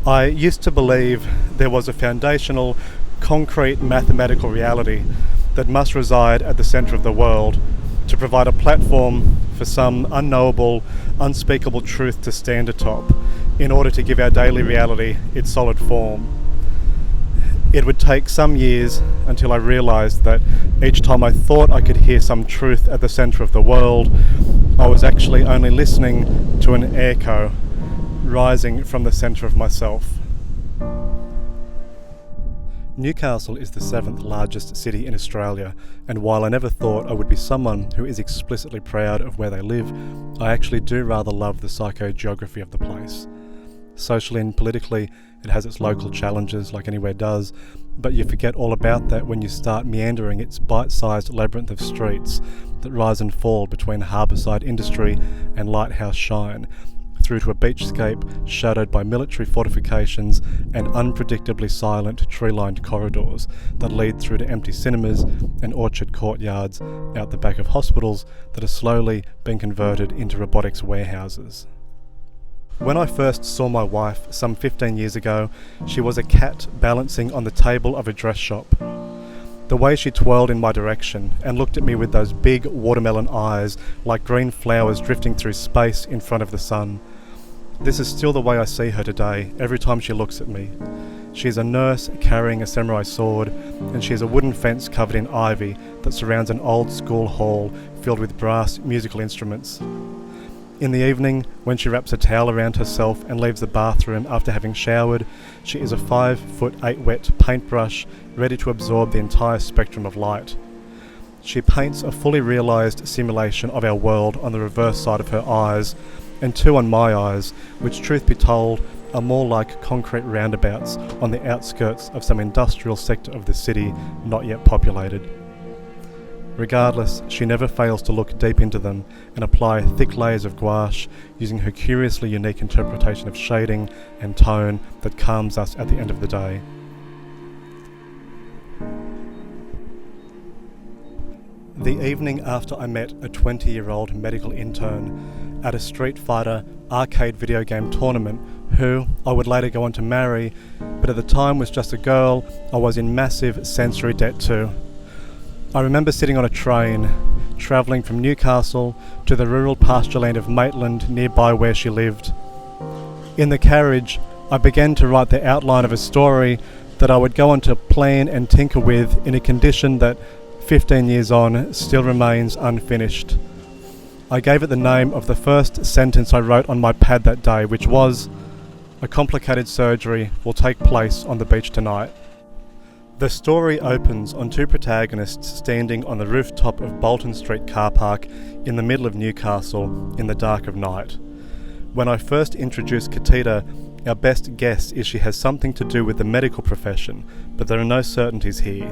I used to believe there was a foundational, concrete mathematical reality that must reside at the centre of the world to provide a platform for some unknowable, unspeakable truth to stand atop in order to give our daily reality its solid form. It would take some years until I realised that each time I thought I could hear some truth at the centre of the world, I was actually only listening to an echo rising from the centre of myself. Newcastle is the 7th largest city in Australia, and while I never thought I would be someone who is explicitly proud of where they live, I actually do rather love the psychogeography of the place. Socially and politically, it has its local challenges like anywhere does, but you forget all about that when you start meandering its bite-sized labyrinth of streets that rise and fall between harbourside industry and lighthouse shine, through to a beachscape shadowed by military fortifications and unpredictably silent tree-lined corridors that lead through to empty cinemas and orchard courtyards out the back of hospitals that are slowly being converted into robotics warehouses. When I first saw my wife some 15 years ago, she was a cat balancing on the table of a dress shop. The way she twirled in my direction and looked at me with those big watermelon eyes like green flowers drifting through space in front of the sun. This is still the way I see her today, every time she looks at me. She is a nurse carrying a samurai sword, and she has a wooden fence covered in ivy that surrounds an old school hall filled with brass musical instruments. In the evening, when she wraps a towel around herself and leaves the bathroom after having showered, she is a 5'8" wet paintbrush ready to absorb the entire spectrum of light. She paints a fully realised simulation of our world on the reverse side of her eyes, and two on my eyes, which, truth be told, are more like concrete roundabouts on the outskirts of some industrial sector of the city not yet populated. Regardless, she never fails to look deep into them and apply thick layers of gouache, using her curiously unique interpretation of shading and tone that calms us at the end of the day. The evening after I met a 20-year-old medical intern at a Street Fighter arcade video game tournament who I would later go on to marry, but at the time was just a girl I was in massive sensory debt to. I remember sitting on a train, travelling from Newcastle to the rural pasture land of Maitland nearby where she lived. In the carriage, I began to write the outline of a story that I would go on to plan and tinker with in a condition that, 15 years on, still remains unfinished. I gave it the name of the first sentence I wrote on my pad that day, which was, "A complicated surgery will take place on the beach tonight." The story opens on two protagonists standing on the rooftop of Bolton Street car park in the middle of Newcastle in the dark of night. When I first introduced Katita, our best guess is she has something to do with the medical profession, but there are no certainties here.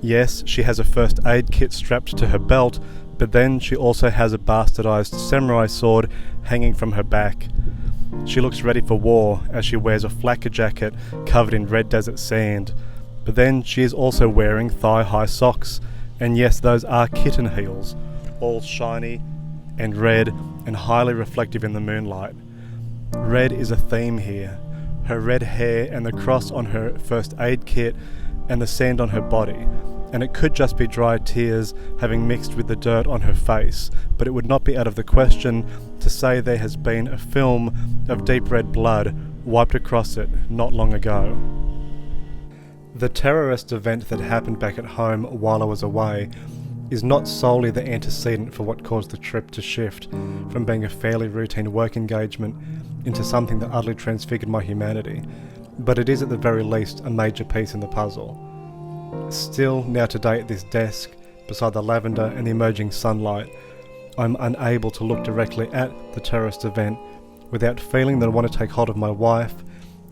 Yes, she has a first aid kit strapped to her belt, but then she also has a bastardized samurai sword hanging from her back. She looks ready for war as she wears a flak jacket covered in red desert sand, but then she is also wearing thigh-high socks, and yes, those are kitten heels, all shiny and red and highly reflective in the moonlight. Red is a theme here. Her red hair and the cross on her first aid kit and the sand on her body, and it could just be dry tears having mixed with the dirt on her face, but it would not be out of the question to say there has been a film of deep red blood wiped across it not long ago. The terrorist event that happened back at home while I was away is not solely the antecedent for what caused the trip to shift from being a fairly routine work engagement into something that utterly transfigured my humanity, but it is at the very least a major piece in the puzzle. Still, now today at this desk, beside the lavender and the emerging sunlight, I'm unable to look directly at the terrorist event without feeling that I want to take hold of my wife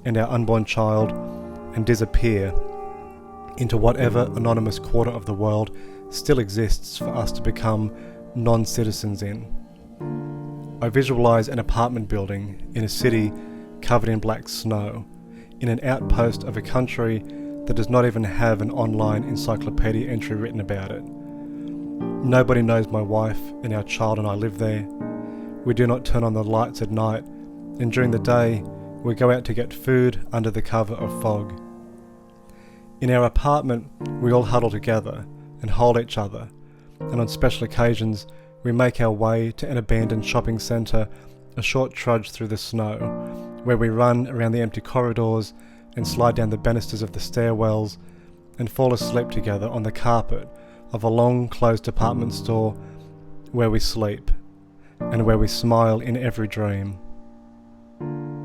and our unborn child and disappear into whatever anonymous quarter of the world still exists for us to become non-citizens in. I visualise an apartment building in a city covered in black snow, in an outpost of a country that does not even have an online encyclopedia entry written about it. Nobody knows my wife and our child and I live there. We do not turn on the lights at night, and during the day we go out to get food under the cover of fog. In our apartment, we all huddle together and hold each other, and on special occasions, we make our way to an abandoned shopping centre, a short trudge through the snow, where we run around the empty corridors and slide down the banisters of the stairwells and fall asleep together on the carpet of a long closed department store where we sleep and where we smile in every dream.